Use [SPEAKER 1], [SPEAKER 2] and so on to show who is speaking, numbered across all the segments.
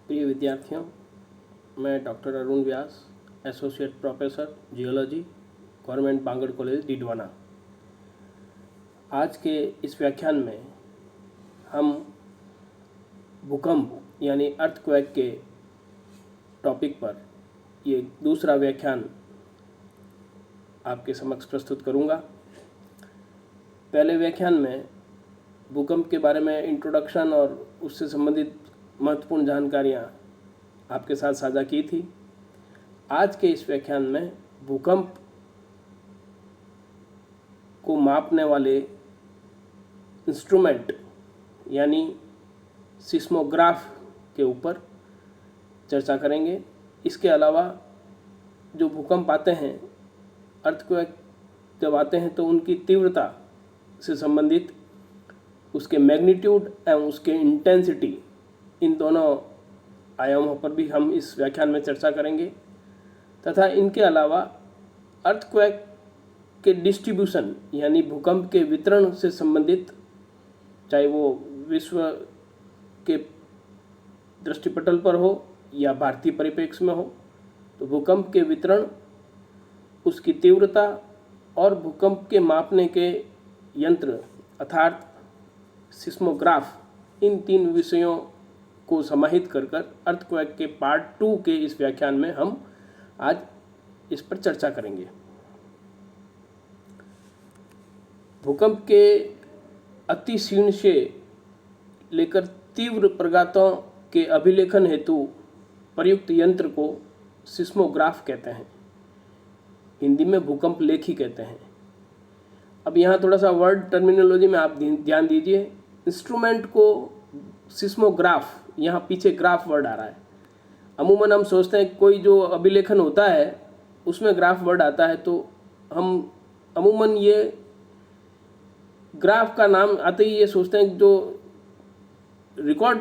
[SPEAKER 1] प्रिय विद्यार्थियों, मैं doctor Arun Vyas, associate professor geology, government Bangur college Didwana. आज के इस व्याख्यान में हम भूकंप यानी अर्थक्वेक के टॉपिक पर ये दूसरा व्याख्यान आपके समक्ष प्रस्तुत करूंगा। पहले व्याख्यान में भूकंप के बारे में इंट्रोडक्शन और उससे संबंधित महत्वपूर्ण जानकारियाँ आपके साथ साझा की थी। आज के इस व्याख्यान में भूकंप को मापने वाले इंस्ट्रूमेंट यानी सिस्मोग्राफ के ऊपर चर्चा करेंगे। इसके अलावा जो भूकंप आते हैं, अर्थक्वेक जब आते हैं तो उनकी तीव्रता से संबंधित उसके मैग्नीट्यूड एवं उसके इंटेंसिटी, इन दोनों आयामों पर भी हम इस व्याख्यान में चर्चा करेंगे तथा इनके अलावा अर्थक्वेक के डिस्ट्रीब्यूशन यानी भूकंप के वितरण से संबंधित, चाहे वो विश्व के दृष्टिपटल पर हो या भारतीय परिप्रेक्ष्य में हो, तो भूकंप के वितरण, उसकी तीव्रता और भूकंप के मापने के यंत्र अर्थात सिस्मोग्राफ, इन तीन विषयों को समाहित कर अर्थक्वेक के पार्ट 2 के इस व्याख्यान में हम आज इस पर चर्चा करेंगे। भूकंप के अति क्षीण से लेकर तीव्र प्रघातों के अभिलेखन हेतु प्रयुक्त यंत्र को सिस्मोग्राफ कहते हैं। हिंदी में भूकंप लेखी कहते हैं। अब यहाँ थोड़ा सा वर्ड टर्मिनोलॉजी में आप ध्यान दीजिए। इंस्ट्रूमेंट को सिस्मोग्राफ, यहाँ पीछे ग्राफ वर्ड आ रहा है। अमूमन हम सोचते हैं कोई जो अभिलेखन होता है उसमें ग्राफ वर्ड आता है, तो हम अमूमन ये ग्राफ का नाम आते ही ये सोचते हैं जो रिकॉर्ड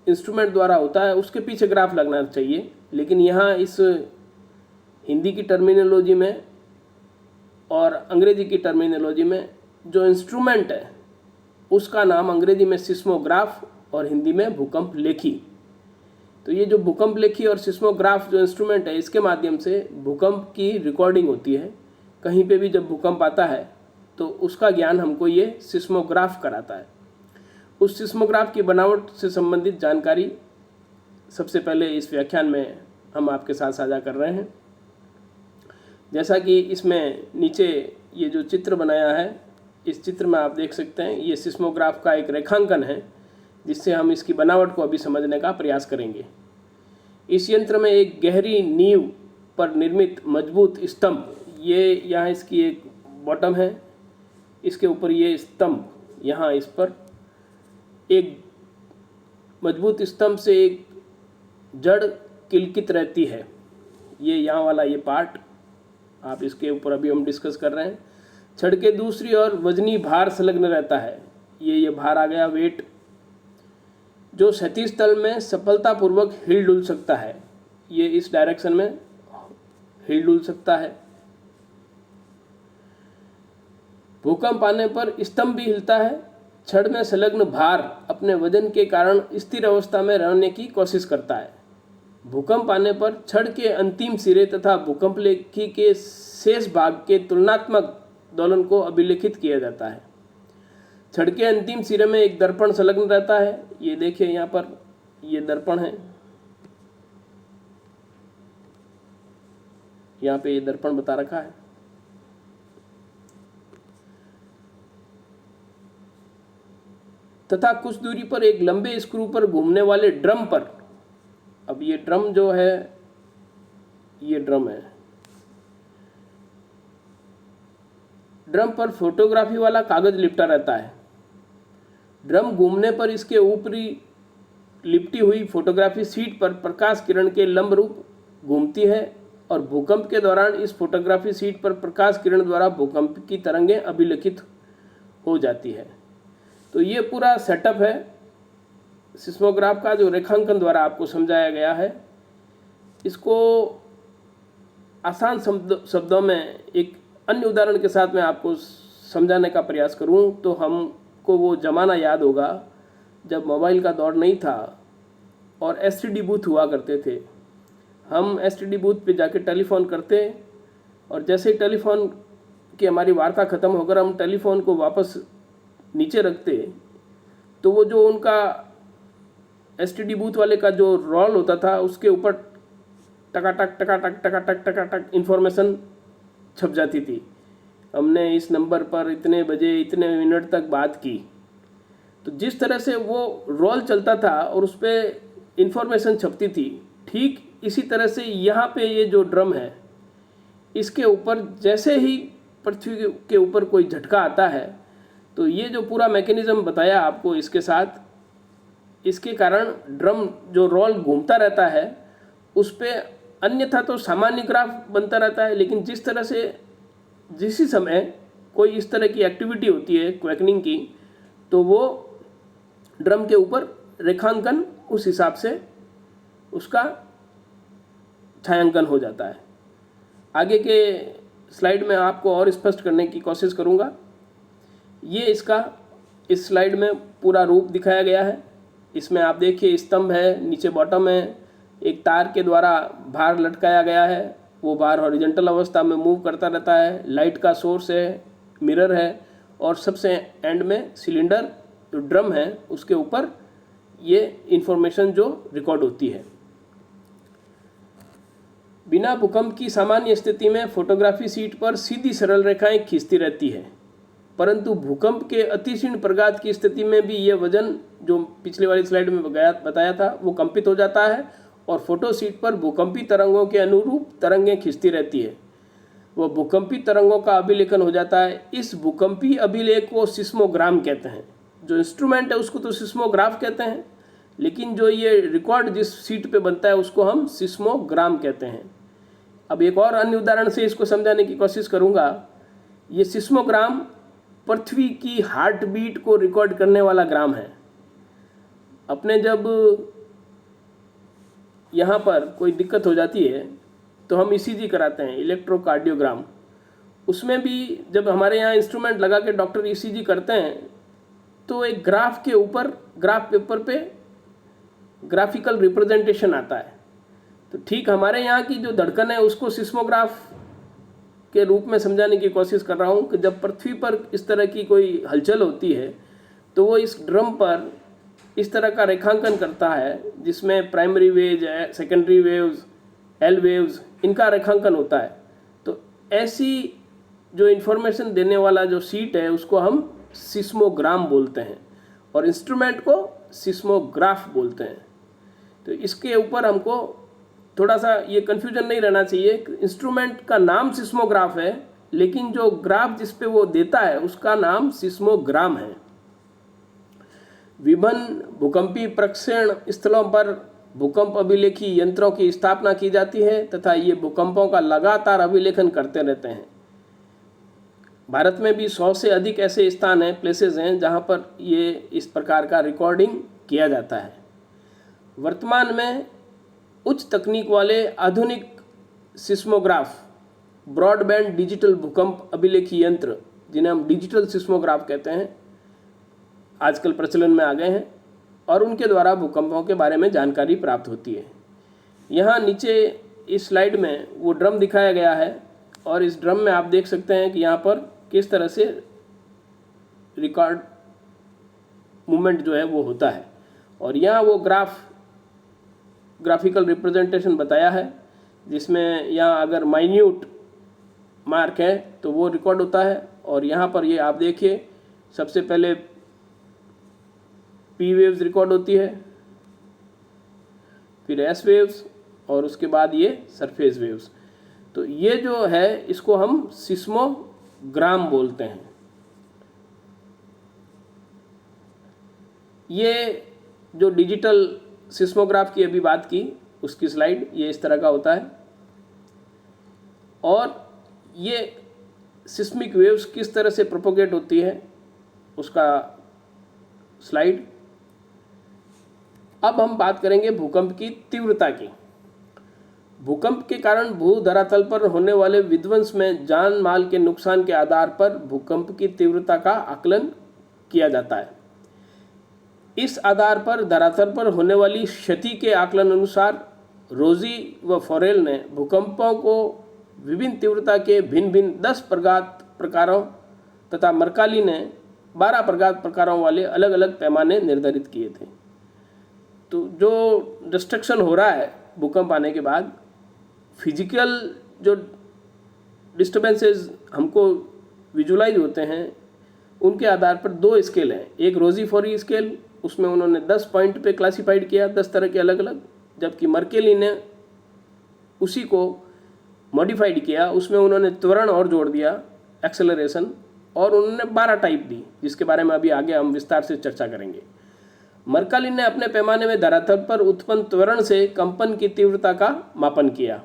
[SPEAKER 1] इंस्ट्रूमेंट द्वारा होता है उसके पीछे ग्राफ लगना चाहिए। लेकिन यहाँ इस हिंदी की टर्मिनोलॉजी में और अंग्रेजी की टर्मिनोलॉजी में जो इंस्ट्रूमेंट है उसका नाम अंग्रेजी में सिस्मोग्राफ और हिंदी में भूकंप लेखी। तो ये जो भूकंप लेखी और सिस्मोग्राफ जो इंस्ट्रूमेंट है, इसके माध्यम से भूकंप की रिकॉर्डिंग होती है। कहीं पे भी जब भूकंप आता है तो उसका ज्ञान हमको ये सिस्मोग्राफ कराता है। उस सिस्मोग्राफ की बनावट से संबंधित जानकारी सबसे पहले इस व्याख्यान में हम आपके साथ साझा कर रहे हैं। जैसा कि इसमें नीचे ये जो चित्र बनाया है, इस चित्र में आप देख सकते हैं ये सिस्मोग्राफ का एक रेखांकन है जिससे हम इसकी बनावट को अभी समझने का प्रयास करेंगे। इस यंत्र में एक गहरी नींव पर निर्मित मजबूत स्तंभ, ये यहाँ इसकी एक बॉटम है, इसके ऊपर ये स्तंभ, यहाँ इस पर एक मजबूत स्तंभ से एक जड़ किलकित रहती है। ये यहाँ वाला ये पार्ट आप इसके ऊपर अभी हम डिस्कस कर रहे हैं। छड़ के दूसरी ओर वजनी भार संलग्न रहता है। ये भार आ गया, वेट, जो क्षैतिज तल में सफलतापूर्वक हिल डुल सकता है। ये इस डायरेक्शन में हिल डुल सकता है। भूकंप आने पर स्तंभ भी हिलता है। छड़ में संलग्न भार अपने वजन के कारण स्थिर अवस्था में रहने की कोशिश करता है। भूकंप आने पर छड़ के अंतिम सिरे तथा भूकंप लेखी के शेष भाग के तुलनात्मक दोलन को अभिलेखित किया जाता है। छड़ के अंतिम सिरे में एक दर्पण संलग्न रहता है। ये देखिए यहाँ पर ये दर्पण है, यहाँ पे ये दर्पण बता रखा है। तथा कुछ दूरी पर एक लंबे स्क्रू पर घूमने वाले ड्रम पर, अब ये ड्रम जो है, ये ड्रम है, ड्रम पर फोटोग्राफी वाला कागज लिपटा रहता है। ड्रम घूमने पर इसके ऊपरी लिपटी हुई फोटोग्राफी सीट पर प्रकाश किरण के लंब रूप घूमती है और भूकंप के दौरान इस फोटोग्राफी सीट पर प्रकाश किरण द्वारा भूकंप की तरंगें अभिलिखित हो जाती है। तो ये पूरा सेटअप है सिस्मोग्राफ का, जो रेखांकन द्वारा आपको समझाया गया है। इसको आसान शब्दों में एक अन्य उदाहरण के साथ मैं आपको समझाने का प्रयास करूं तो हमको वो ज़माना याद होगा जब मोबाइल का दौर नहीं था और एसटीडी बूथ हुआ करते थे। हम एसटीडी बूथ पे जाके टेलीफोन करते और जैसे ही टेलीफोन की हमारी वार्ता ख़त्म होकर हम टेलीफोन को वापस नीचे रखते तो वो जो उनका एसटीडी बूथ वाले का जो रोल होता था उसके ऊपर टकाटक टकाटक टकाटक टकाटक इन्फॉर्मेशन छप जाती थी। हमने इस नंबर पर इतने बजे इतने मिनट तक बात की। तो जिस तरह से वो रोल चलता था और उस पर इन्फॉर्मेशन छपती थी, ठीक इसी तरह से यहाँ पे ये जो ड्रम है इसके ऊपर जैसे ही पृथ्वी के ऊपर कोई झटका आता है तो ये जो पूरा मैकेनिज्म बताया आपको इसके साथ, इसके कारण ड्रम जो रोल घूमता रहता है उस पर अन्यथा तो सामान्य ग्राफ बनता रहता है, लेकिन जिस तरह से जिस समय कोई इस तरह की एक्टिविटी होती है क्वैकनिंग की तो वो ड्रम के ऊपर रेखांकन उस हिसाब से उसका छायांकन हो जाता है। आगे के स्लाइड में आपको और स्पष्ट करने की कोशिश करूँगा। ये इसका इस स्लाइड में पूरा रूप दिखाया गया है। इसमें आप देखिए स्तंभ है, नीचे बॉटम है, एक तार के द्वारा भार लटकाया गया है, वो भार हॉरिजॉन्टल अवस्था में मूव करता रहता है। लाइट का सोर्स है, मिरर है और सबसे एंड में सिलेंडर जो ड्रम है उसके ऊपर ये इंफॉर्मेशन जो रिकॉर्ड होती है। बिना भूकंप की सामान्य स्थिति में फोटोग्राफी शीट पर सीधी सरल रेखाएं खींचती रहती है, परंतु भूकंप के अतिशीर्ण प्रघात की स्थिति में भी यह वजन जो पिछले वाली स्लाइड में बताया था वो कंपित हो जाता है और फोटो शीट पर भूकंपी तरंगों के अनुरूप तरंगें खींचती रहती है। वह भूकंपी तरंगों का अभिलेखन हो जाता है। इस भूकंपी अभिलेख को सिस्मोग्राम कहते हैं। जो इंस्ट्रूमेंट है उसको तो सिस्मोग्राफ कहते हैं, लेकिन जो ये रिकॉर्ड जिस सीट पे बनता है उसको हम सिस्मोग्राम कहते हैं। अब एक और अन्य उदाहरण से इसको समझाने की कोशिश करूँगा। ये सिस्मोग्राम पृथ्वी की हार्ट बीट को रिकॉर्ड करने वाला ग्राम है। अपने जब यहाँ पर कोई दिक्कत हो जाती है तो हम ईसीजी कराते हैं, इलेक्ट्रोकार्डियोग्राम। उसमें भी जब हमारे यहाँ इंस्ट्रूमेंट लगा के डॉक्टर ईसीजी करते हैं तो एक ग्राफ के ऊपर ग्राफ पेपर पे ग्राफिकल रिप्रेजेंटेशन आता है। तो ठीक हमारे यहाँ की जो धड़कन है उसको सिस्मोग्राफ के रूप में समझाने की कोशिश कर रहा हूँ कि जब पृथ्वी पर इस तरह की कोई हलचल होती है तो वो इस ड्रम पर इस तरह का रेखांकन करता है जिसमें primary waves, secondary waves, L waves, इनका रेखांकन होता है। तो ऐसी जो इन्फॉर्मेशन देने वाला जो सीट है उसको हम सिस्मोग्राम बोलते हैं और इंस्ट्रूमेंट को सिस्मोग्राफ बोलते हैं। तो इसके ऊपर हमको थोड़ा सा ये कन्फ्यूजन नहीं रहना चाहिए। इंस्ट्रूमेंट का नाम सिस्मोग्राफ है, लेकिन जो ग्राफ जिस पे वो देता है उसका नाम सिस्मोग्राम है। विभिन्न भूकंपी प्रक्षेपण स्थलों पर भूकंप अभिलेखी यंत्रों की स्थापना की जाती है तथा ये भूकंपों का लगातार अभिलेखन करते रहते हैं। भारत में भी 100 से अधिक ऐसे स्थान हैं, प्लेसेस हैं, जहां पर ये इस प्रकार का रिकॉर्डिंग किया जाता है। वर्तमान में उच्च तकनीक वाले आधुनिक सिस्मोग्राफ, ब्रॉडबैंड डिजिटल भूकंप अभिलेखी यंत्र, जिन्हें हम डिजिटल सिस्मोग्राफ कहते हैं, आजकल प्रचलन में आ गए हैं और उनके द्वारा भूकंपों के बारे में जानकारी प्राप्त होती है। यहाँ नीचे इस स्लाइड में वो ड्रम दिखाया गया है और इस ड्रम में आप देख सकते हैं कि यहाँ पर किस तरह से रिकॉर्ड मूवमेंट जो है वो होता है। और यहाँ वो ग्राफिकल रिप्रेजेंटेशन बताया है जिसमें यहाँ अगर माइन्यूट मार्क है तो वो रिकॉर्ड होता है। और यहाँ पर ये आप देखिए सबसे पहले पी वेव्स रिकॉर्ड होती है, फिर एस वेव्स और उसके बाद ये सरफेस वेव्स। तो ये जो है इसको हम सिस्मोग्राम बोलते हैं। ये जो डिजिटल सिस्मोग्राफ की अभी बात की उसकी स्लाइड ये इस तरह का होता है और ये सिस्मिक वेव्स किस तरह से प्रोपोगेट होती है उसका स्लाइड। अब हम बात करेंगे भूकंप की तीव्रता की। भूकंप के कारण भू धरातल पर होने वाले विध्वंस में जान माल के नुकसान के आधार पर भूकंप की तीव्रता का आकलन किया जाता है। इस आधार पर धरातल पर होने वाली क्षति के आकलन अनुसार रोजी व फॉरेल ने भूकंपों को विभिन्न तीव्रता के भिन्न भिन्न 10 प्रकारों तथा मरकाली ने 12 प्रकारों वाले अलग अलग पैमाने निर्धारित किए थे। तो जो डिस्ट्रक्शन हो रहा है भूकंप आने के बाद, फिजिकल जो डिस्टर्बेंसेस हमको विजुलाइज होते हैं, उनके आधार पर 2 स्केल हैं। एक रोजी फॉरी स्केल, उसमें उन्होंने 10 पॉइंट पे क्लासिफाइड किया, 10 तरह के अलग अलग, जबकि मर्केली ने उसी को मॉडिफाइड किया, उसमें उन्होंने त्वरण और जोड़ दिया, एक्सेलरेशन, और उन्होंने 12 टाइप दी, जिसके बारे में अभी आगे हम विस्तार से चर्चा करेंगे। मर्काली ने अपने पैमाने में धरातल पर उत्पन्न त्वरण से कंपन की तीव्रता का मापन किया।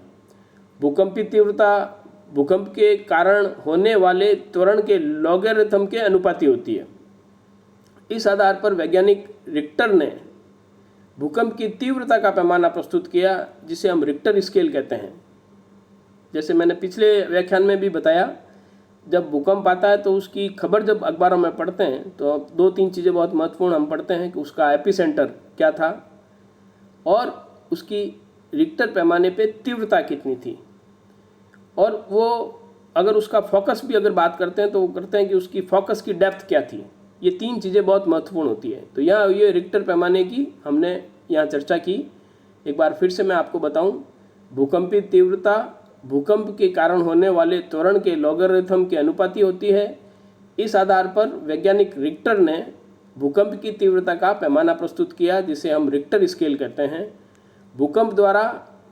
[SPEAKER 1] भूकंपी तीव्रता भूकंप के कारण होने वाले त्वरण के लॉगरिथम के अनुपाती होती है। इस आधार पर वैज्ञानिक रिक्टर ने भूकंप की तीव्रता का पैमाना प्रस्तुत किया, जिसे हम रिक्टर स्केल कहते हैं। जैसे मैंने पिछले व्याख्यान में भी बताया, जब भूकंप आता है तो उसकी खबर जब अखबारों में पढ़ते हैं तो 2-3 चीज़ें बहुत महत्वपूर्ण हम पढ़ते हैं कि उसका एपिसेंटर क्या था और उसकी रिक्टर पैमाने पे तीव्रता कितनी थी, और वो अगर उसका फोकस भी अगर बात करते हैं तो वो करते हैं कि उसकी फोकस की डेप्थ क्या थी। ये 3 चीज़ें बहुत महत्वपूर्ण होती है। तो यहाँ ये रिक्टर पैमाने की हमने यहाँ चर्चा की। एक बार फिर से मैं आपको बताऊँ, भूकंपी तीव्रता भूकंप के कारण होने वाले त्वरण के लॉगरिथम के अनुपाती होती है। इस आधार पर वैज्ञानिक रिक्टर ने भूकंप की तीव्रता का पैमाना प्रस्तुत किया, जिसे हम रिक्टर स्केल कहते हैं। भूकंप द्वारा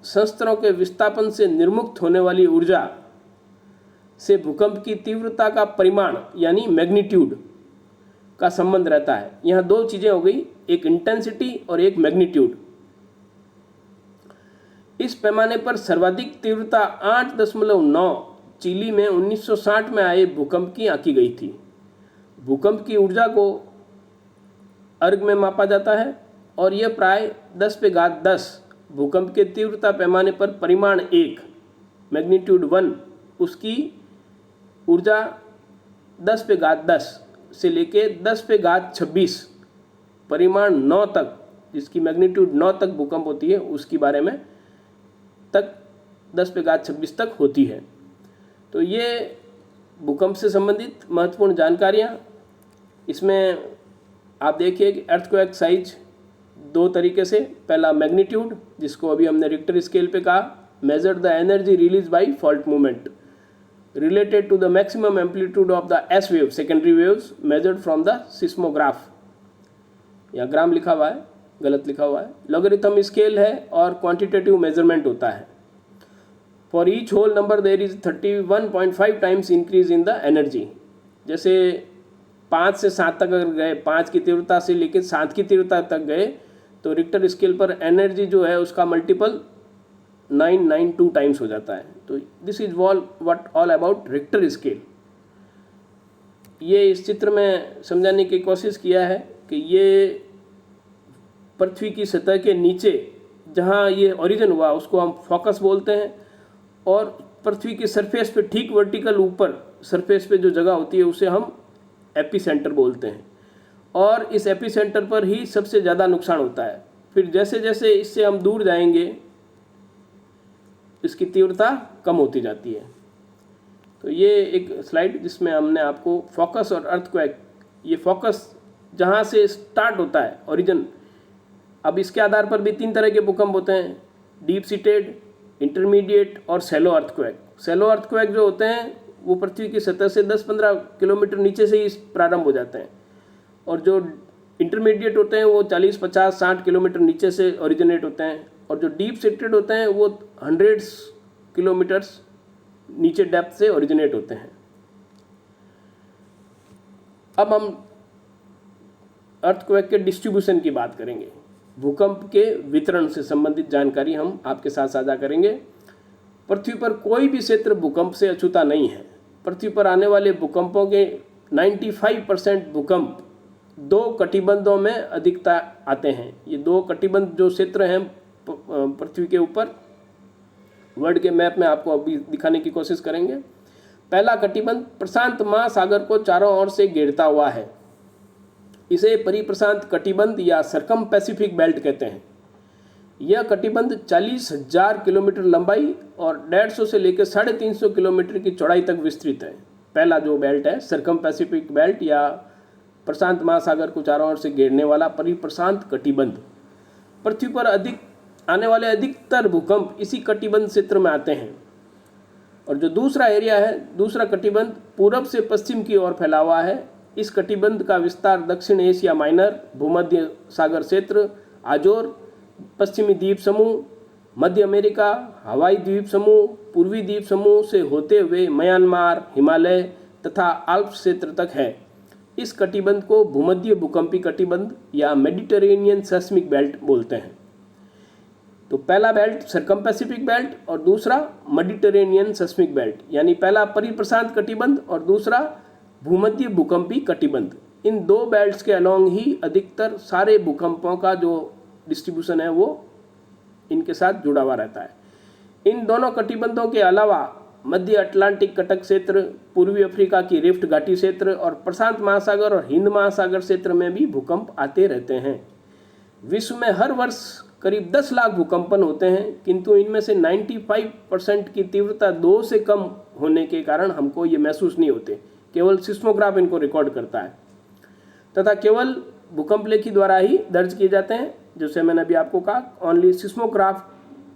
[SPEAKER 1] संस्तरों के विस्थापन से निर्मुक्त होने वाली ऊर्जा से भूकंप की तीव्रता का परिमाण यानी मैग्नीट्यूड का संबंध रहता है। यहाँ 2 चीज़ें हो गई, एक इंटेंसिटी और एक मैग्नीट्यूड। इस पैमाने पर सर्वाधिक तीव्रता 8.9 चिली में 1960 में आए भूकंप की आंकी गई थी। भूकंप की ऊर्जा को अर्ग में मापा जाता है और यह प्राय 10⁻10 भूकंप के तीव्रता पैमाने पर परिमाण 1 मैग्नीट्यूड 1 उसकी ऊर्जा 10⁻10 से लेके 10⁻26 परिमाण 9 तक, जिसकी मैग्नीट्यूड 9 तक भूकंप होती है, उसकी बारे में तक 10⁻26 तक होती है। तो ये भूकंप से संबंधित महत्वपूर्ण जानकारियाँ। इसमें आप देखिए कि अर्थक्वेक साइज 2 तरीके से, पहला मैग्नीट्यूड, जिसको अभी हमने रिक्टर स्केल पे कहा, measure the energy release by fault movement related to the maximum amplitude of the S wave secondary waves measured from the seismograph. या ग्राम लिखा हुआ है, गलत लिखा हुआ है। लॉगरिथम स्केल है और क्वांटिटेटिव मेजरमेंट होता है। For each whole number there is 31.5 times increase in the energy. जैसे 5 से 7 तक अगर गए, 5 की तीव्रता से लेकर 7 की तीव्रता तक गए, तो रिक्टर स्केल पर एनर्जी जो है उसका मल्टीपल 992 टाइम्स हो जाता है। तो this is what all about Richter scale. ये इस चित्र में समझाने की कोशिश किया है कि ये पृथ्वी की सतह के नीचे जहाँ ये ओरिजिन हुआ उसको हम फोकस बोलते हैं, और पृथ्वी की सरफेस पे ठीक वर्टिकल ऊपर सरफेस पे जो जगह होती है उसे हम एपिसेंटर बोलते हैं, और इस एपिसेंटर पर ही सबसे ज़्यादा नुकसान होता है। फिर जैसे जैसे इससे हम दूर जाएंगे इसकी तीव्रता कम होती जाती है। तो ये एक स्लाइड जिसमें हमने आपको फोकस और अर्थक्वेक, ये फोकस जहाँ से स्टार्ट होता है ओरिजिन, अब इसके आधार पर भी 3 तरह के भूकंप होते हैं, डीप सीटेड, इंटरमीडिएट और सेलो अर्थक्वेक। सेलो अर्थक्वेक जो होते हैं वो पृथ्वी की सतह से 10-15 किलोमीटर नीचे से ही प्रारंभ हो जाते हैं, और जो इंटरमीडिएट होते हैं वो 40, 50, 60 किलोमीटर नीचे से ओरिजिनेट होते हैं, और जो डीप सीटेड होते हैं वो 100 किलोमीटर्स नीचे डेप्थ से ओरिजिनेट होते हैं। अब हम अर्थक्वेक के डिस्ट्रीब्यूशन की बात करेंगे। भूकंप के वितरण से संबंधित जानकारी हम आपके साथ साझा करेंगे। पृथ्वी पर कोई भी क्षेत्र भूकंप से अछूता नहीं है। पृथ्वी पर आने वाले भूकंपों के 95% भूकंप 2 कटिबंधों में अधिकता आते हैं। ये 2 कटिबंध जो क्षेत्र हैं पृथ्वी के ऊपर, वर्ल्ड के मैप में आपको अभी दिखाने की कोशिश करेंगे। पहला कटिबंध प्रशांत महासागर को चारों ओर से घेरता हुआ है। इसे परिप्रशांत कटिबंध या सरकम पैसिफिक बेल्ट कहते हैं। यह कटिबंध 40,000 किलोमीटर लंबाई और 150 से लेकर 350 किलोमीटर की चौड़ाई तक विस्तृत है। पहला जो बेल्ट है सरकम पैसिफिक बेल्ट या प्रशांत महासागर को चारों ओर से घेरने वाला परिप्रशांत कटिबंध। पृथ्वी पर आने वाले अधिकतर भूकंप इसी कटिबंध क्षेत्र में आते हैं। और जो दूसरा एरिया है, दूसरा कटिबंध पूरब से पश्चिम की ओर फैला हुआ है। इस कटिबंध का विस्तार दक्षिण एशिया माइनर, भूमध्य सागर क्षेत्र, आजोर, पश्चिमी द्वीप समूह, मध्य अमेरिका, हवाई द्वीप समूह, पूर्वी द्वीप समूह से होते हुए म्यांमार, हिमालय तथा आल्प्स क्षेत्र तक है। इस कटिबंध को भूमध्य भूकंपी कटिबंध या मेडिटेरेनियन सेस्मिक बेल्ट बोलते हैं। तो पहला बेल्ट सरकम पैसिफिक बेल्ट और दूसरा मेडिटेरेनियन सेस्मिक बेल्ट, यानी पहला परिप्रशांत कटिबंध और दूसरा भूमध्य भूकंपी कटिबंध। इन दो बेल्ट्स के अलोंग ही अधिकतर सारे भूकंपों का जो डिस्ट्रीब्यूशन है वो इनके साथ जुड़ा हुआ रहता है। इन दोनों कटिबंधों के अलावा मध्य अटलांटिक कटक क्षेत्र, पूर्वी अफ्रीका की रिफ्ट घाटी क्षेत्र और प्रशांत महासागर और हिंद महासागर क्षेत्र में भी भूकंप आते रहते हैं। विश्व में हर वर्ष करीब 10 लाख भूकंपन होते हैं, किंतु इनमें से 95% की तीव्रता 2 से कम होने के कारण हमको ये महसूस नहीं होते। केवल सिस्मोग्राफ इनको रिकॉर्ड करता है तथा केवल भूकंप लेखी द्वारा ही दर्ज किए जाते हैं। जैसे मैंने अभी आपको कहा, only seismograph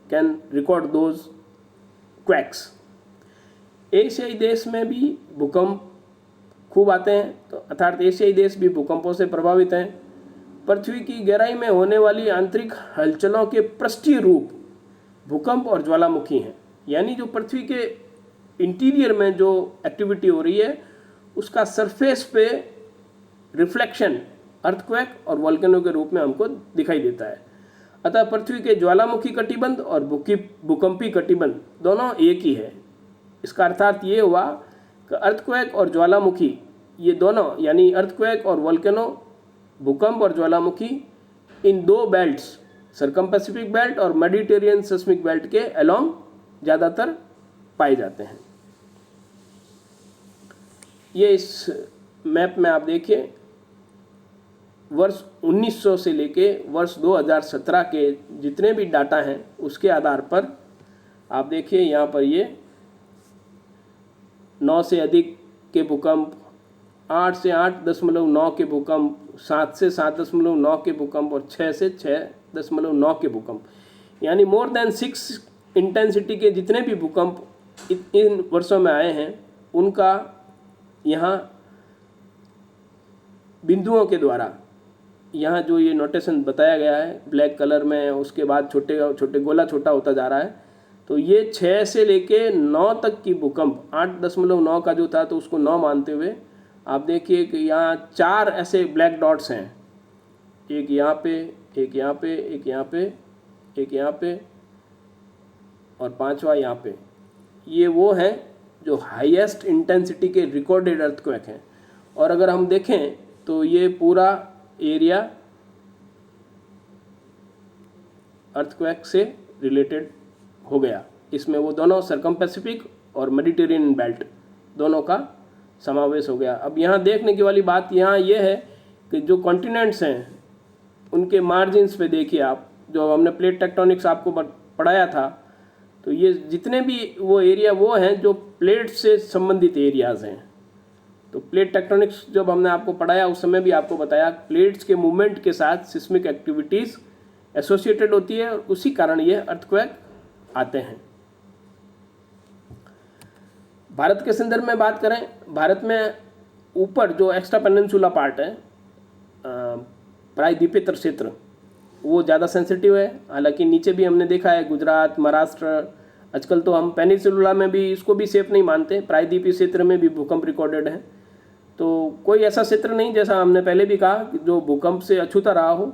[SPEAKER 1] can record those quacks. एशियाई देश में भी भूकंप खूब आते हैं, तो अर्थात एशियाई देश भी भूकंपों से प्रभावित हैं। पृथ्वी की गहराई में होने वाली आंतरिक हलचलों के पृष्ठीय रूप भूकंप और ज्वालामुखी हैं, यानी जो पृथ्वी के इंटीरियर में जो एक्टिविटी हो रही है उसका सरफेस पे रिफ्लेक्शन अर्थक्वेक और वोल्केनो के रूप में हमको दिखाई देता है। अतः पृथ्वी के ज्वालामुखी कटिबंध और भूकंपी कटिबंध दोनों एक ही है। इसका अर्थात ये हुआ कि अर्थक्वेक और ज्वालामुखी ये दोनों, यानी अर्थक्वेक और वोल्केनो, भूकंप और ज्वालामुखी, इन दो बेल्ट्स सरकम पैसिफिक बेल्ट और मेडिटेरेनियन सेस्मिक बेल्ट के अलोंग ज़्यादातर पाए जाते हैं। ये इस मैप में आप देखिए, वर्ष 1900 से लेके वर्ष 2017 के जितने भी डाटा हैं उसके आधार पर आप देखिए, यहाँ पर ये 9 से अधिक के भूकंप, 8 से 8.9 के भूकंप, 7 से 7.9 के भूकंप और 6 से 6.9 के भूकंप, यानी मोर देन 6 इंटेंसिटी के जितने भी भूकंप इन वर्षों में आए हैं उनका यहाँ बिंदुओं के द्वारा, यहाँ जो ये नोटेशन बताया गया है ब्लैक कलर में, उसके बाद छोटे छोटे गोला छोटा होता जा रहा है। तो ये 6 से लेके 9 तक की भूकंप, 8.9 का जो था तो उसको 9 मानते हुए आप देखिए कि यहाँ 4 ऐसे ब्लैक डॉट्स हैं, एक यहाँ पे, एक यहाँ पे, एक यहाँ पे, एक यहाँ पे और 5वां यहाँ पे। ये वो हैं जो हाईएस्ट इंटेंसिटी के रिकॉर्डेड अर्थक्वेक हैं। और अगर हम देखें तो ये पूरा एरिया अर्थक्वेक से रिलेटेड हो गया। इसमें वो दोनों सरकम पैसिफिक और मेडिटेरेनियन बेल्ट दोनों का समावेश हो गया। अब यहाँ देखने की वाली बात यहाँ ये है कि जो कॉन्टिनेंट्स हैं उनके मार्जिन्स पे देखिए आप, जो हमने प्लेट टेक्टोनिक्स आपको पढ़ाया था, तो ये जितने भी वो एरिया वो हैं जो प्लेट से संबंधित एरियाज़ हैं। तो प्लेट टेक्टोनिक्स जब हमने आपको पढ़ाया उस समय भी आपको बताया प्लेट्स के मूवमेंट के साथ सिस्मिक एक्टिविटीज़ एसोसिएटेड होती है और उसी कारण ये अर्थक्वेक आते हैं। भारत के संदर्भ में बात करें, भारत में ऊपर जो एक्स्ट्रा पेनिनसुला पार्ट है, प्रायद्वीपीय क्षेत्र, वो ज़्यादा सेंसिटिव है। हालांकि नीचे भी हमने देखा है गुजरात, महाराष्ट्र, आजकल तो हम पेनिनसुला में भी इसको भी सेफ नहीं मानते, प्रायद्वीपीय क्षेत्र में भी भूकंप रिकॉर्डेड है। तो कोई ऐसा क्षेत्र नहीं, जैसा हमने पहले भी कहा, जो भूकंप से अछूता रहा हो।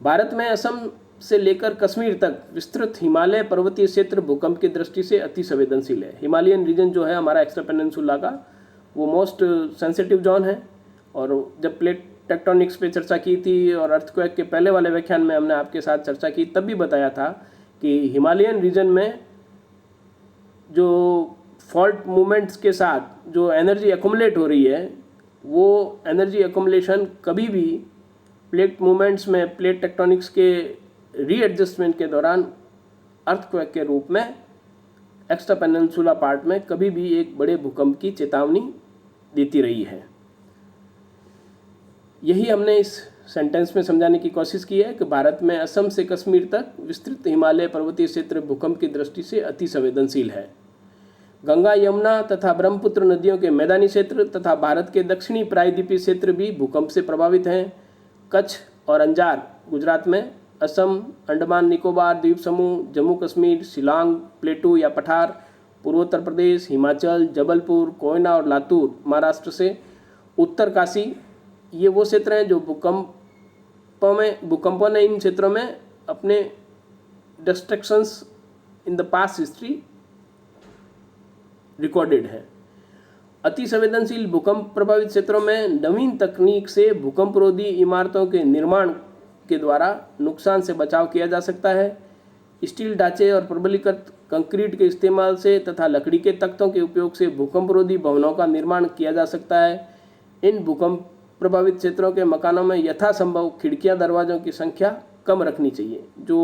[SPEAKER 1] भारत में असम से लेकर कश्मीर तक विस्तृत हिमालय पर्वतीय क्षेत्र भूकंप की दृष्टि से अति संवेदनशील है। हिमालयन रीजन जो है हमारा एक्स्ट्रा पेनिनसुला का, वो मोस्ट सेंसिटिव जोन है। और जब प्लेट टेक्टोनिक्स पे चर्चा की थी और अर्थक्वेक के पहले वाले व्याख्यान में हमने आपके साथ चर्चा की, तब भी बताया था कि हिमालयन रीजन में जो फॉल्ट मूवमेंट्स के साथ जो एनर्जी एक्युमुलेट हो रही है वो एनर्जी एक्युमुलेशन कभी भी प्लेट मूवमेंट्स में, प्लेट टेक्टोनिक्स के रीएडजस्टमेंट के दौरान अर्थक्वेक के रूप में एक्स्ट्रा पेनिनसुला पार्ट में कभी भी एक बड़े भूकंप की चेतावनी देती रही है। यही हमने इस सेंटेंस में समझाने की कोशिश की है कि भारत में असम से कश्मीर तक विस्तृत हिमालय पर्वतीय क्षेत्र भूकंप की दृष्टि से अति संवेदनशील है। गंगा, यमुना तथा ब्रह्मपुत्र नदियों के मैदानी क्षेत्र तथा भारत के दक्षिणी प्रायद्वीपीय क्षेत्र भी भूकंप से प्रभावित हैं। कच्छ और अंजार गुजरात में, असम, अंडमान निकोबार द्वीप समूह, जम्मू कश्मीर, शिलांग, प्लेटू या पठार, पूर्वोत्तर प्रदेश, हिमाचल, जबलपुर, कोयना और लातूर महाराष्ट्र से, उत्तर काशी, ये वो क्षेत्र हैं जो भूकंपों ने इन क्षेत्रों में अपने destructions in the past history recorded है। अति संवेदनशील भूकंप प्रभावित क्षेत्रों में नवीन तकनीक से भूकंपरोधी इमारतों के निर्माण के द्वारा नुकसान से बचाव किया जा सकता है। स्टील ढांचे और प्रबलीकृत कंक्रीट के इस्तेमाल से तथा लकड़ी के तख्तों के उपयोग से भूकंपरोधी भवनों का निर्माण किया जा सकता है। इन भूकंप प्रभावित क्षेत्रों के मकानों में यथासंभव खिड़कियां दरवाजों की संख्या कम रखनी चाहिए। जो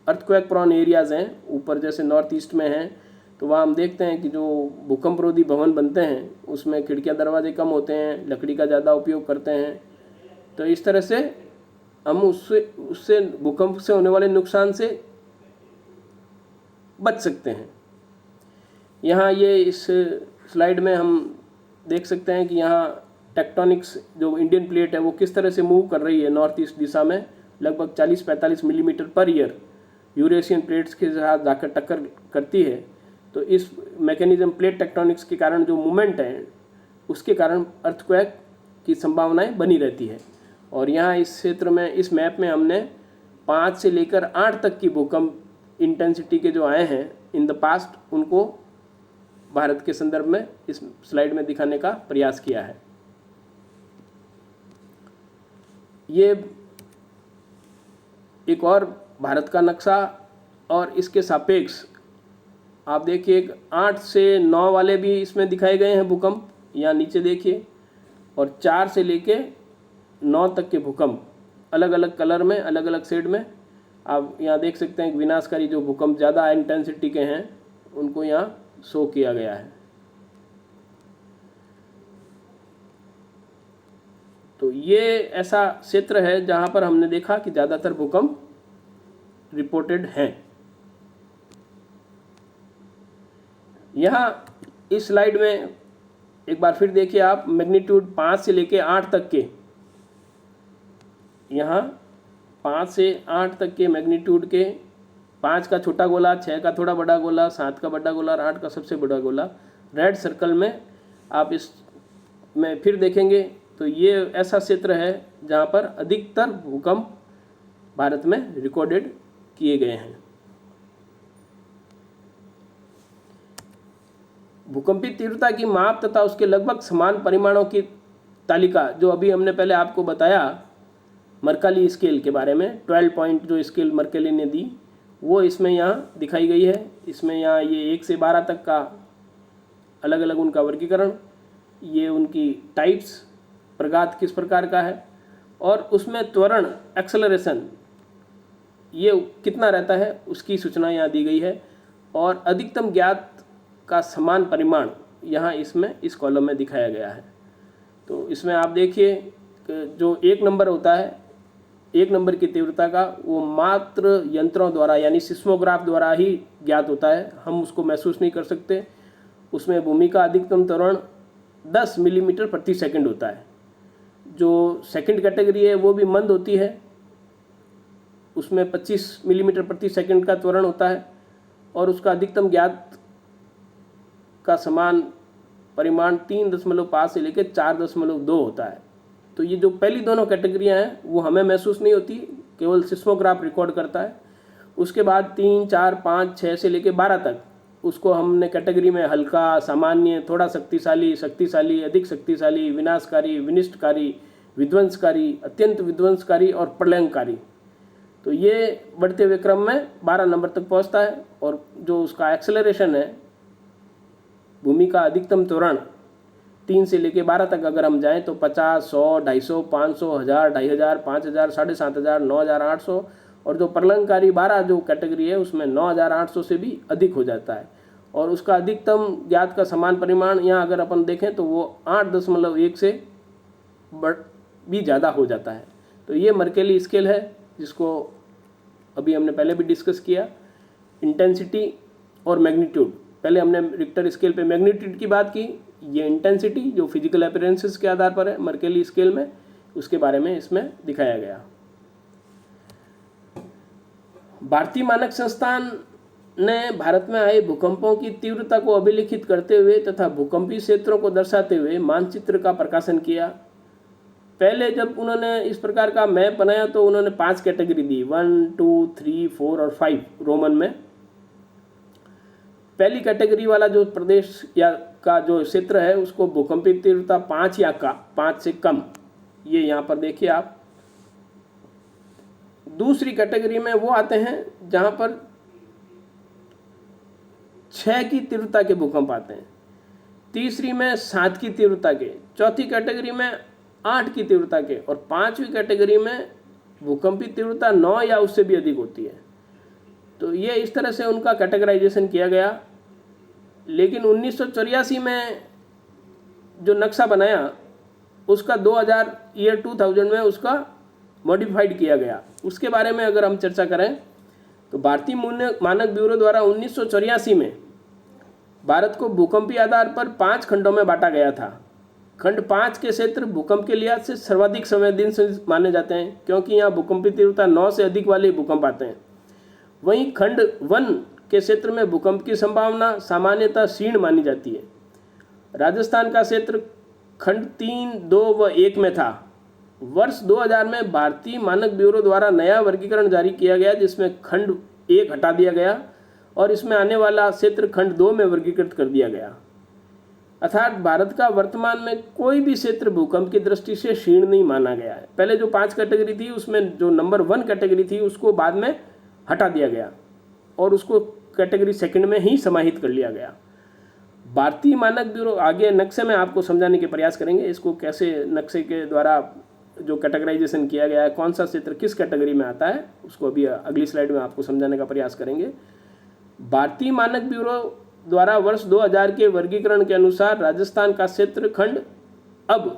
[SPEAKER 1] अर्थक्वेक प्रोन एरियाज़ हैं, ऊपर जैसे नॉर्थ ईस्ट में हैं, तो वहाँ हम देखते हैं कि जो भूकंपरोधी भवन बनते हैं उसमें खिड़कियां दरवाजे कम होते हैं, लकड़ी का ज़्यादा उपयोग करते हैं। तो इस तरह से हम उससे भूकंप से होने वाले नुकसान से बच सकते हैं। यहाँ ये इस स्लाइड में हम देख सकते हैं कि यहाँ टेक्टोनिक्स जो इंडियन प्लेट है वो किस तरह से मूव कर रही है नॉर्थ ईस्ट दिशा में, लगभग 40-45 millimetre per year Eurasian plates के साथ जाकर टक्कर करती है। तो इस मैकेनिज्म प्लेट टेक्टोनिक्स के कारण जो मूवमेंट है उसके कारण अर्थक्वेक की संभावनाएं बनी रहती है। और यहाँ इस क्षेत्र में, इस मैप में हमने 5 से लेकर 8 तक की भूकंप इंटेंसिटी के जो आए हैं इन द पास्ट, उनको भारत के संदर्भ में इस स्लाइड में दिखाने का प्रयास किया है। ये एक और भारत का नक्शा और इसके सापेक्ष आप देखिए 8 से 9 वाले भी इसमें दिखाए गए हैं भूकंप, यहाँ नीचे देखिए, और 4 से लेके 9 तक के भूकंप अलग अलग कलर में, अलग अलग शेड में आप यहाँ देख सकते हैं। विनाशकारी जो भूकंप ज़्यादा इंटेंसिटी के हैं उनको यहाँ शो किया गया है। तो ये ऐसा क्षेत्र है जहाँ पर हमने देखा कि ज़्यादातर भूकंप रिपोर्टेड हैं। यहाँ इस स्लाइड में एक बार फिर देखिए आप, मैग्नीट्यूड 5 से लेके 8 तक के, यहाँ 5 से 8 तक के मैग्नीट्यूड के, 5 का छोटा गोला, 6 का थोड़ा बड़ा गोला, 7 का बड़ा गोला और 8 का सबसे बड़ा गोला रेड सर्कल में आप इस में फिर देखेंगे। तो ये ऐसा क्षेत्र है जहाँ पर अधिकतर भूकंप भारत में रिकॉर्डेड किए गए हैं। भूकंपीय तीव्रता की माप तथा उसके लगभग समान परिमाणों की तालिका, जो अभी हमने पहले आपको बताया मर्काली स्केल के बारे में, 12 पॉइंट जो स्केल मर्काली ने दी, वो इसमें यहाँ दिखाई गई है। इसमें यहाँ ये 1 से 12 तक का अलग अलग उनका वर्गीकरण, ये उनकी टाइप्स, प्रघात किस प्रकार का है, और उसमें त्वरण एक्सेलरेशन ये कितना रहता है उसकी सूचना यहाँ दी गई है। और अधिकतम ज्ञात का समान परिमाण यहाँ इसमें इस कॉलम में दिखाया गया है। तो इसमें आप देखिए जो 1 नंबर होता है, 1 नंबर की तीव्रता का, वो मात्र यंत्रों द्वारा यानी सिस्मोग्राफ द्वारा ही ज्ञात होता है, हम उसको महसूस नहीं कर सकते। उसमें भूमि का अधिकतम त्वरण 10 मिलीमीटर प्रति सेकंड होता है। जो सेकंड कैटेगरी है वो भी मंद होती है, उसमें 25 मिलीमीटर प्रति सेकंड का त्वरण होता है और उसका अधिकतम ज्ञात का समान परिमाण 3.5 से लेकर 4.2 होता है। तो ये जो पहली दोनों कैटेगरियां हैं वो हमें महसूस नहीं होती, केवल सिस्मोग्राफ रिकॉर्ड करता है। उसके बाद 3, 4, 5, 6 से लेकर 12 तक उसको हमने कैटेगरी में हल्का, सामान्य, थोड़ा शक्तिशाली, शक्तिशाली, अधिक शक्तिशाली, विनाशकारी, विनिष्टकारी, विध्वंसकारी, अत्यंत विध्वंसकारी और प्रलयंकारी। तो ये बढ़ते हुए क्रम में 12 नंबर तक पहुंचता है। और जो उसका एक्सेलरेशन है, भूमि का अधिकतम त्वरण 3 से लेके 12 तक अगर हम जाएं तो 50, 100, 250, 500, 1000, 2500, 5000, 7500, 9800 और जो प्रलंबकारी 12 जो कैटेगरी है उसमें 9800 से भी अधिक हो जाता है। और उसका अधिकतम ज्ञात का समान परिमाण यहाँ अगर अपन देखें तो वो 8.1 से भी ज़्यादा हो जाता है। तो ये मर्केली स्केल है जिसको अभी हमने पहले भी डिस्कस किया। इंटेंसिटी और मैग्नीट्यूड, पहले हमने रिक्टर स्केल पे मैग्नीट्यूड की बात की, ये इंटेंसिटी जो फिजिकल अपीयरेंसेस के आधार पर है मर्केली स्केल में, उसके बारे में इसमें दिखाया गया। भारतीय मानक संस्थान ने भारत में आए भूकंपों की तीव्रता को अभिलिखित करते हुए तथा भूकंपीय क्षेत्रों को दर्शाते हुए मानचित्र का प्रकाशन किया। पहले जब उन्होंने इस प्रकार का मैप बनाया तो उन्होंने 5 कैटेगरी दी, 1, 2, 3, 4 और 5 रोमन में। पहली कैटेगरी वाला जो प्रदेश या का जो क्षेत्र है उसको भूकंपीय तीव्रता 5 या 5 से कम, ये यहाँ पर देखिए आप। दूसरी कैटेगरी में वो आते हैं जहाँ पर 6 की तीव्रता के भूकंप आते हैं, तीसरी में 7 की तीव्रता के, चौथी कैटेगरी में 8 की तीव्रता के और 5वीं कैटेगरी में भूकंपीय तीव्रता 9 या उससे भी अधिक होती है। तो ये इस तरह से उनका कैटेगराइजेशन किया गया। लेकिन 1984 में जो नक्शा बनाया उसका 2000 में उसका मॉडिफाइड किया गया। उसके बारे में अगर हम चर्चा करें तो भारतीय मानक ब्यूरो द्वारा 1984 में भारत को भूकंपीय आधार पर 5 खंडों में बांटा गया था। खंड 5 के क्षेत्र भूकंप के लिहाज से सर्वाधिक संवेदनशील माने जाते हैं क्योंकि यहाँ भूकंपीय तीव्रता 9 से अधिक वाले भूकंप आते हैं। वहीं खंड 1 के क्षेत्र में भूकंप की संभावना सामान्यतः क्षीण मानी जाती है। राजस्थान का क्षेत्र खंड 3, 2 व 1 में था। वर्ष 2000 में भारतीय मानक ब्यूरो द्वारा नया वर्गीकरण जारी किया गया जिसमें खंड 1 हटा दिया गया और इसमें आने वाला क्षेत्र खंड 2 में वर्गीकृत कर दिया गया। अर्थात भारत का वर्तमान में कोई भी क्षेत्र भूकंप की दृष्टि से क्षीण नहीं माना गया है। पहले जो 5 कैटेगरी थी उसमें जो नंबर 1 कैटेगरी थी उसको बाद में हटा दिया गया और उसको कैटेगरी 2 में ही समाहित कर लिया गया। भारतीय मानक ब्यूरो आगे नक्शे में आपको समझाने के प्रयास करेंगे इसको कैसे नक्शे के द्वारा जो कैटेगराइजेशन किया गया है, कौन सा क्षेत्र किस कैटेगरी में आता है, उसको अभी अगली स्लाइड में आपको समझाने का प्रयास करेंगे। भारतीय मानक ब्यूरो द्वारा वर्ष 2000 के वर्गीकरण के अनुसार राजस्थान का क्षेत्र खंड अब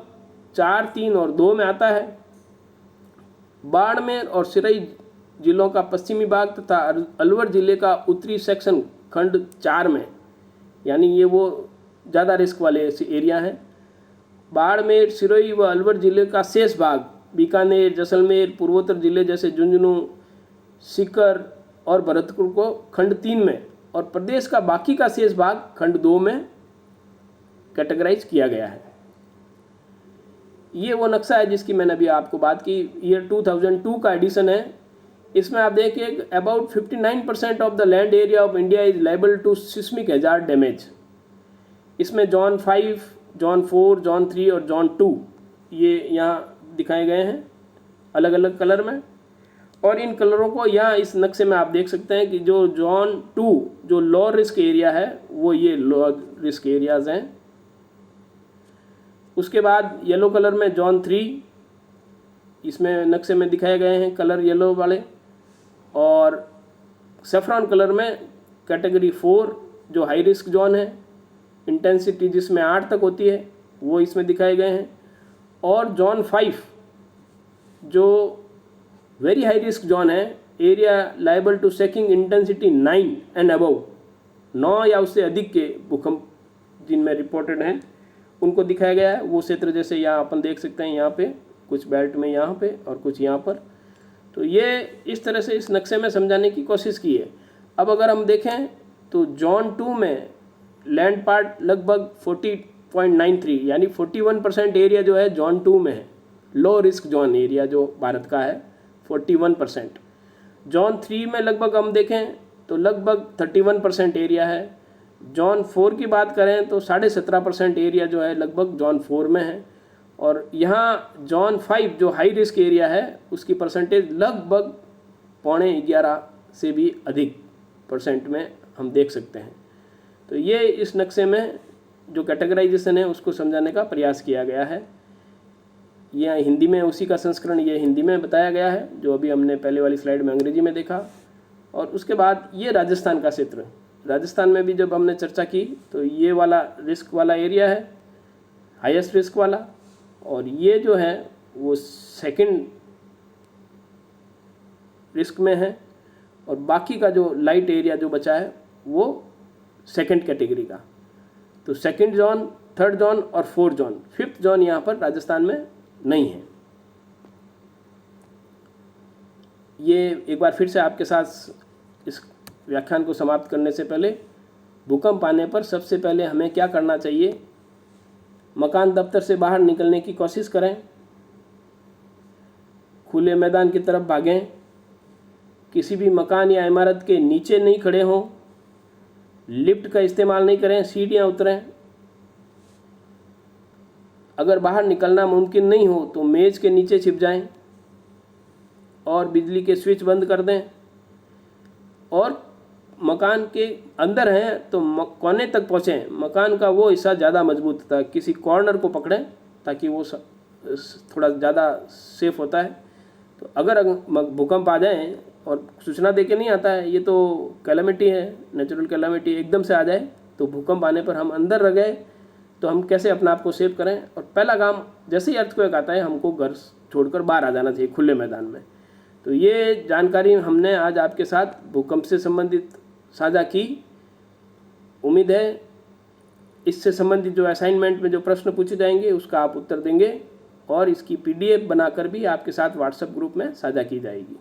[SPEAKER 1] 4, 3 और 2 में आता है। बाड़मेर और सिरई जिलों का पश्चिमी भाग तथा अलवर जिले का उत्तरी सेक्शन खंड 4 में, यानी ये वो ज़्यादा रिस्क वाले एरिया हैं। बाड़मेर, सिरोही व अलवर जिले का शेष भाग बीकानेर, जैसलमेर, पूर्वोत्तर जिले जैसे झुंझुनू, सीकर और भरतपुर को खंड 3 में और प्रदेश का बाकी का शेष भाग खंड 2 में कैटेगराइज किया गया है। ये वो नक्शा है जिसकी मैंने अभी आपको बात की। ईयर 2002 का एडिशन है। इसमें आप देखिए about 59% of the land area of India is liable to seismic hazard damage. इसमें जोन 5, जोन 4, जोन 3 और जोन 2 ये यहाँ दिखाए गए हैं अलग अलग कलर में। और इन कलरों को यहाँ इस नक्शे में आप देख सकते हैं कि जो जोन 2 जो लो रिस्क एरिया है वो ये लो रिस्क एरियाज हैं। उसके बाद येलो कलर में जोन 3 इसमें नक्शे में दिखाए गए हैं कलर येलो वाले, और सेफ्रॉन कलर में कैटेगरी 4 जो हाई रिस्क जोन है, इंटेंसिटी जिसमें 8 तक होती है वो इसमें दिखाए गए हैं। और जोन 5 जो वेरी हाई रिस्क जोन है, area liable to shaking intensity 9 and above, 9 या उससे अधिक के भूकंप जिनमें रिपोर्टेड हैं उनको दिखाया गया है। वो क्षेत्र जैसे यहाँ अपन देख सकते हैं, यहाँ पे कुछ बेल्ट में यहाँ पे और कुछ यहाँ पर। तो ये इस तरह से इस नक्शे में समझाने की कोशिश की है। अब अगर हम देखें तो जोन 2 में लैंड पार्ट लगभग 40.93 यानी 41% एरिया जो है जोन 2 में है। लो रिस्क जोन एरिया जो भारत का है 41%। जोन 3 में लगभग हम देखें तो लगभग 31% एरिया है। जोन 4 की बात करें तो 17.5% एरिया जो है लगभग जोन 4 में है। और यहाँ जोन 5 जो हाई रिस्क एरिया है उसकी परसेंटेज लगभग 11.5 से भी अधिक % में हम देख सकते हैं। तो ये इस नक्शे में जो कैटेगराइजेशन है उसको समझाने का प्रयास किया गया है। यह हिंदी में उसी का संस्करण ये हिंदी में बताया गया है जो अभी हमने पहले वाली स्लाइड में अंग्रेजी में देखा। और उसके बाद ये राजस्थान का क्षेत्र, राजस्थान में भी जब हमने चर्चा की तो ये वाला रिस्क वाला एरिया है, हाईएस्ट रिस्क वाला, और ये जो है वो सेकंड रिस्क में है, और बाकी का जो लाइट एरिया जो बचा है वो सेकंड कैटेगरी का। तो सेकंड जोन, थर्ड जोन और फोर्थ जोन, फिफ्थ जोन यहाँ पर राजस्थान में नहीं है। ये एक बार फिर से आपके साथ इस व्याख्यान को समाप्त करने से पहले, भूकंप आने पर सबसे पहले हमें क्या करना चाहिए? मकान दफ्तर से बाहर निकलने की कोशिश करें, खुले मैदान की तरफ भागें, किसी भी मकान या इमारत के नीचे नहीं खड़े हों, लिफ्ट का इस्तेमाल नहीं करें, सीढ़ियाँ उतरें। अगर बाहर निकलना मुमकिन नहीं हो तो मेज़ के नीचे छिप जाएं और बिजली के स्विच बंद कर दें। और मकान के अंदर हैं तो कोने तक पहुँचें, मकान का वो हिस्सा ज़्यादा मजबूत होता है, किसी कॉर्नर को पकड़ें ताकि वो थोड़ा ज़्यादा सेफ होता है। तो अगर भूकंप आ जाए और सूचना देके नहीं आता है, ये तो कैलामिटी है, नेचुरल कैलामिटी, एकदम से आ जाए, तो भूकंप आने पर हम अंदर रह गए तो हम कैसे अपने आप को सेव करें? और पहला काम, जैसे ही अर्थक्वेक आता है हमको घर छोड़कर बाहर आ जाना चाहिए खुले मैदान में। तो ये जानकारी हमने आज आपके साथ भूकंप से संबंधित साझा की। उम्मीद है इससे संबंधित जो असाइनमेंट में जो प्रश्न पूछे जाएंगे उसका आप उत्तर देंगे और इसकी PDF बनाकर भी आपके साथ व्हाट्सएप ग्रुप में साझा की जाएगी।